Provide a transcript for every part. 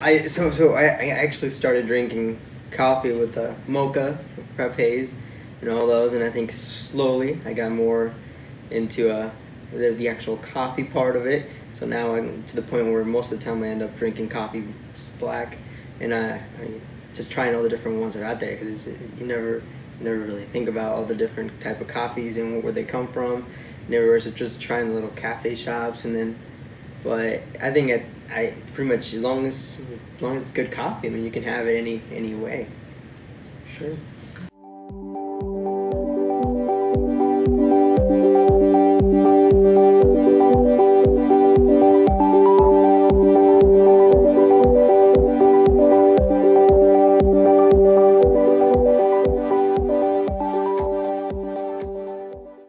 I actually started drinking coffee with mocha, frappes, and all those, and I think slowly I got more into the actual coffee part of it. So now I'm to the point where most of the time I end up drinking coffee just black, and I just trying all the different ones that are out there because you never really think about all the different type of coffees and where they come from. Never was just trying the little cafe shops and then but I think I pretty much as long as it's good coffee, I mean you can have it any way. Sure.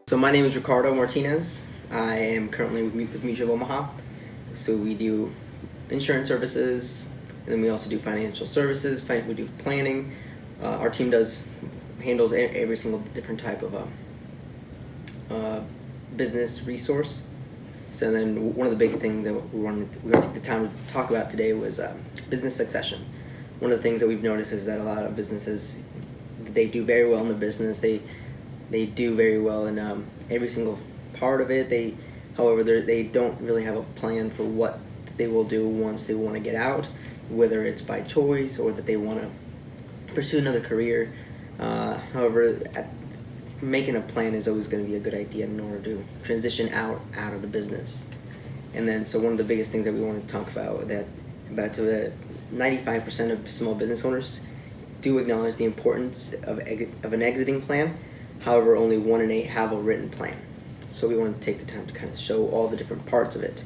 So my name is Ricardo Martinez. I am currently with Mutual of Omaha. So we do insurance services, and then we also do financial services. We do planning. Our team handles every single different type of business resource. So then one of the big things that we want to take the time to talk about today was business succession. One of the things that we've noticed is that a lot of businesses, they do very well in the business. They do very well in every single part of it. However, they don't really have a plan for what they will do once they want to get out, whether it's by choice or that they want to pursue another career. However, making a plan is always going to be a good idea in order to transition out of the business. And then, so one of the biggest things that we wanted to talk about that 95% of small business owners do acknowledge the importance of an exiting plan. However, only 1 in 8 have a written plan. So we want to take the time to kind of show all the different parts of it.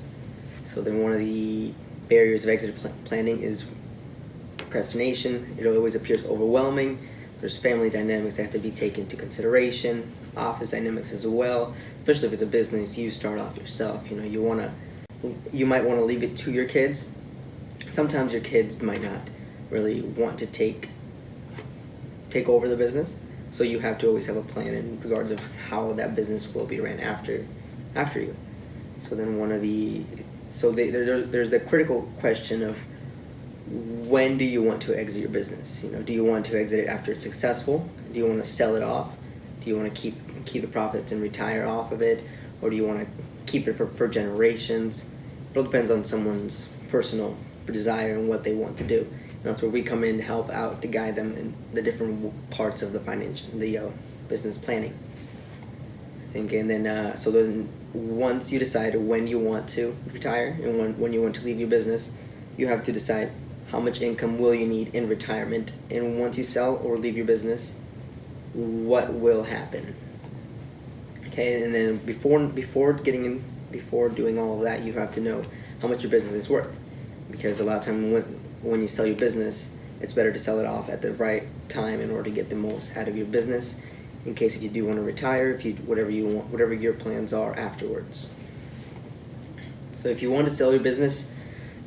So then one of the barriers of exit planning is procrastination. It always appears overwhelming. There's family dynamics that have to be taken into consideration, office dynamics as well, especially if it's a business you start off yourself. You might want to leave it to your kids. Sometimes your kids might not really want to take over the business. So you have to always have a plan in regards of how that business will be ran after you. So then there's the critical question of when do you want to exit your business? Do you want to exit it after it's successful? Do you want to sell it off? Do you want to keep the profits and retire off of it, or do you want to keep it for generations? It all depends on someone's personal desire and what they want to do. That's where we come in to help out to guide them in the different parts of the business planning. I think, and then so then once you decide when you want to retire and when you want to leave your business, you have to decide how much income will you need in retirement, and once you sell or leave your business, what will happen. Okay, and then before doing all of that, you have to know how much your business is worth, because a lot of time when you sell your business, it's better to sell it off at the right time in order to get the most out of your business, in case if you do want to retire, whatever your plans are afterwards. So if you want to sell your business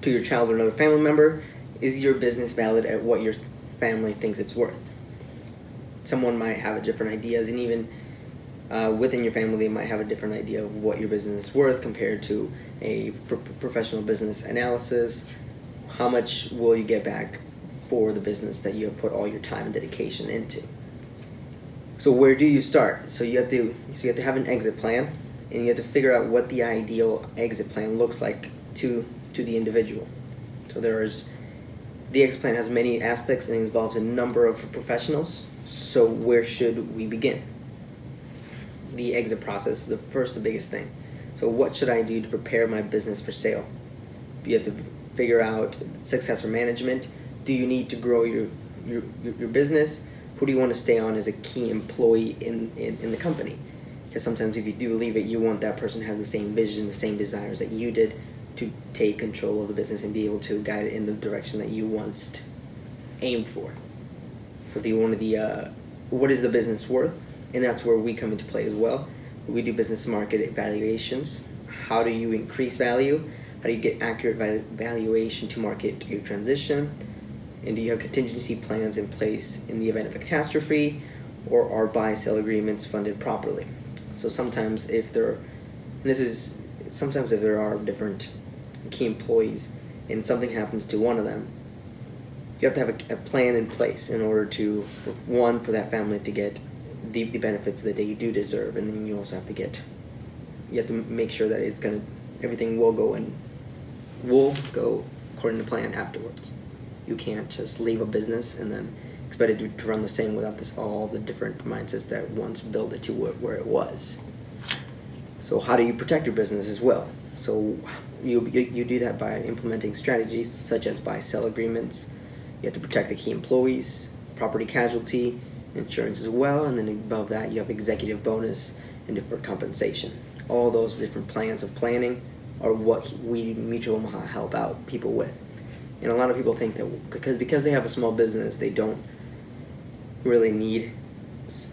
to your child or another family member, is your business valid at what your family thinks it's worth? Someone might have different ideas, and even within your family, they might have a different idea of what your business is worth compared to a professional business analysis. How much will you get back for the business that you have put all your time and dedication into? So where do you start? So you have to have an exit plan, and you have to figure out what the ideal exit plan looks like to the individual. So the exit plan has many aspects and involves a number of professionals. So where should we begin? The exit process is the biggest thing. So what should I do to prepare my business for sale? You have to figure out successor management. Do you need to grow your business? Who do you want to stay on as a key employee in the company? Because sometimes if you do leave it, you want that person to have the same vision, the same desires that you did, to take control of the business and be able to guide it in the direction that you once aimed for. So what is the business worth? And that's where we come into play as well. We do business market evaluations. How do you increase value? How do you get accurate valuation to market your transition? And do you have contingency plans in place in the event of a catastrophe, or are buy-sell agreements funded properly? So sometimes if there are different key employees and something happens to one of them, you have to have a plan in place in order to, for that family to get the benefits that they do deserve, and then you also have to make sure that everything will go according to plan afterwards. You can't just leave a business and then expect it to run the same without all the different mindsets that once built it to where it was. So how do you protect your business as well? So you do that by implementing strategies such as buy-sell agreements. You have to protect the key employees, property casualty, insurance as well, and then above that you have executive bonus and deferred compensation. All those different plans of planning are what we Mutual Omaha help out people with. And a lot of people think that because they have a small business, they don't really need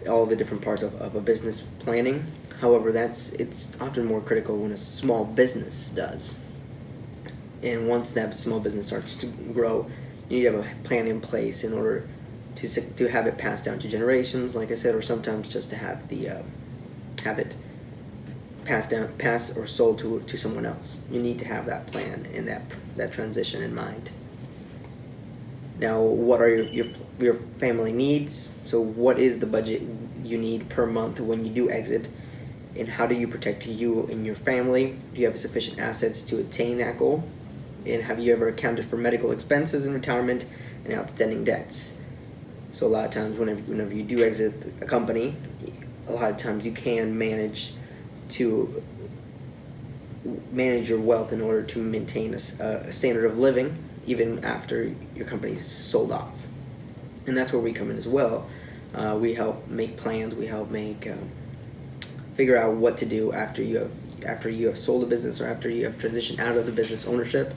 all the different parts of a business planning. However, it's often more critical when a small business does. And once that small business starts to grow, you need to have a plan in place in order to have it passed down to generations, like I said, or sometimes just to have it passed or sold to someone else. You need to have that plan and that transition in mind. Now, what are your family needs? So what is the budget you need per month when you do exit? And how do you protect you and your family? Do you have sufficient assets to attain that goal? And have you ever accounted for medical expenses in retirement and outstanding debts? So a lot of times whenever you do exit a company, a lot of times you can manage your wealth in order to maintain a standard of living even after your company's sold off. And that's where we come in as well. We help make plans. We help figure out what to do after you have sold a business or after you have transitioned out of the business ownership.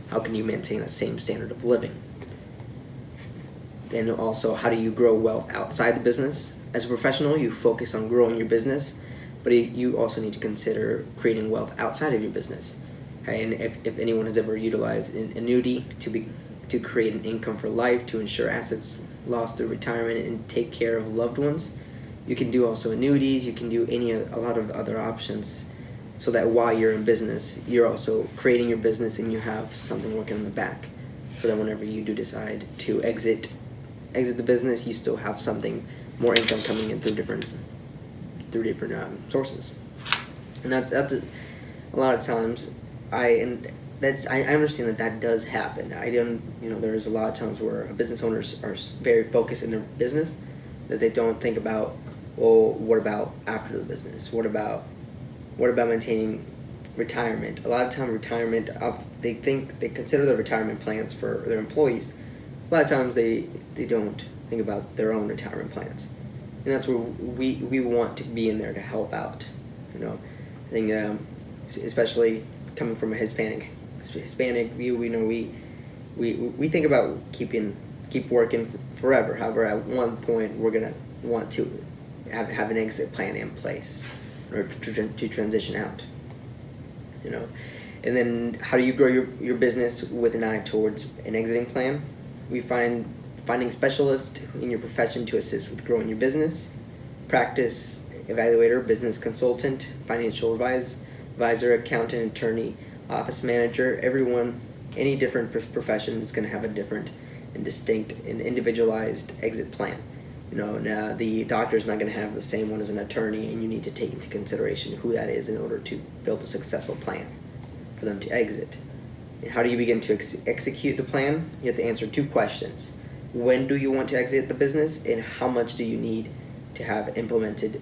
How can you maintain the same standard of living? Then also, how do you grow wealth outside the business? As a professional, you focus on growing your business, but you also need to consider creating wealth outside of your business. Okay? And if anyone has ever utilized an annuity to create an income for life, to ensure assets lost through retirement and take care of loved ones, you can do also annuities. You can do a lot of other options, so that while you're in business, you're also creating your business and you have something working in the back, so that whenever you do decide to exit the business, you still have something more income coming in through different sources. And that's a lot of times I understand that does happen. There's a lot of times where business owners are very focused in their business, that they don't think about, well, what about after the business? What about maintaining retirement? A lot of time retirement, they consider the retirement plans for their employees. A lot of times they don't think about their own retirement plans, and that's where we want to be in there to help out. I think especially coming from a Hispanic view, we think about keep working forever. However, at one point we're gonna want to have an exit plan in place in order to transition out. And then how do you grow your business with an eye towards an exiting plan? We finding specialists in your profession to assist with growing your business, practice evaluator, business consultant, financial advisor, accountant, attorney, office manager. Any different profession is going to have a different and distinct and individualized exit plan. Now the doctor's not going to have the same one as an attorney, and you need to take into consideration who that is in order to build a successful plan for them to exit. And how do you begin to execute the plan? You have to answer two questions. When do you want to exit the business, and how much do you need to have implemented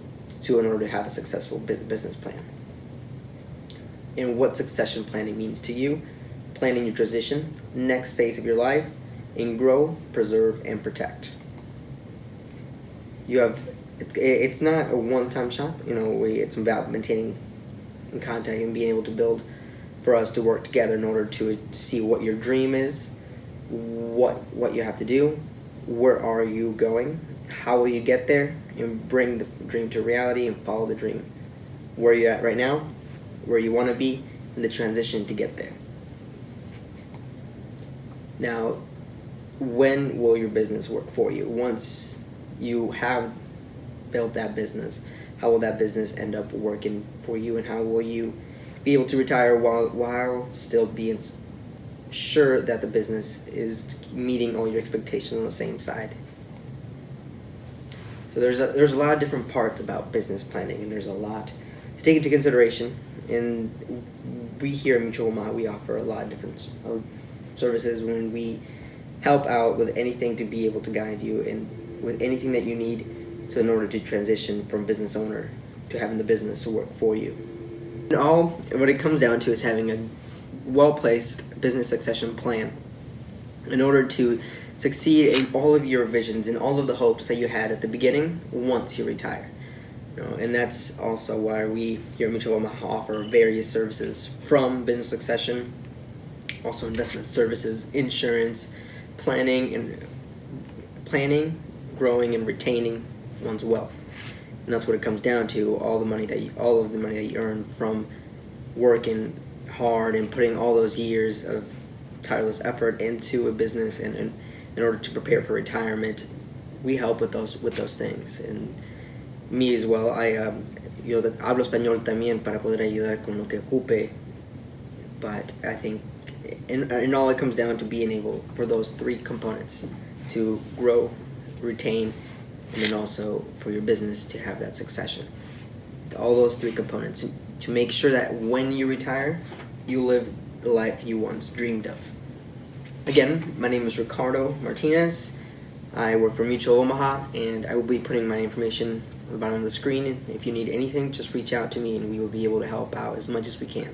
in order to have a successful business plan? And what succession planning means to you, planning your transition, next phase of your life, and grow, preserve, and protect. It's not a one-time shop. It's about maintaining in contact and being able to build, for us to work together in order to see what your dream is, what you have to do, where are you going, how will you get there, and bring the dream to reality and follow the dream. Where you're at right now, where you want to be, and the transition to get there. Now, when will your business work for you? Once you have built that business, how will that business end up working for you, and how will you be able to retire while still being sure that the business is meeting all your expectations on the same side. So there's a lot of different parts about business planning, and there's a lot to take into consideration. And we here at Mutual Omaha, we offer a lot of different services when we help out with anything to be able to guide you and with anything that you need in order to transition from business owner to having the business work for you. And all what it comes down to is having a well-placed business succession plan in order to succeed in all of your visions and all of the hopes that you had at the beginning once you retire. And that's also why we here at Mutual Omaha offer various services, from business succession, also investment services, insurance, planning, growing, and retaining one's wealth. And that's what it comes down to: all of the money that you earn from working hard and putting all those years of tireless effort into a business, and in order to prepare for retirement. We help with those things. And me as well, yo hablo español también para poder ayudar con lo que ocupe. But I think in all, it comes down to being able for those three components to grow, retain, and then also for your business to have that succession. All those three components to make sure that when you retire, you live the life you once dreamed of. Again, my name is Ricardo Martinez. I work for Mutual Omaha, and I will be putting my information on the bottom of the screen. If you need anything, just reach out to me and we will be able to help out as much as we can.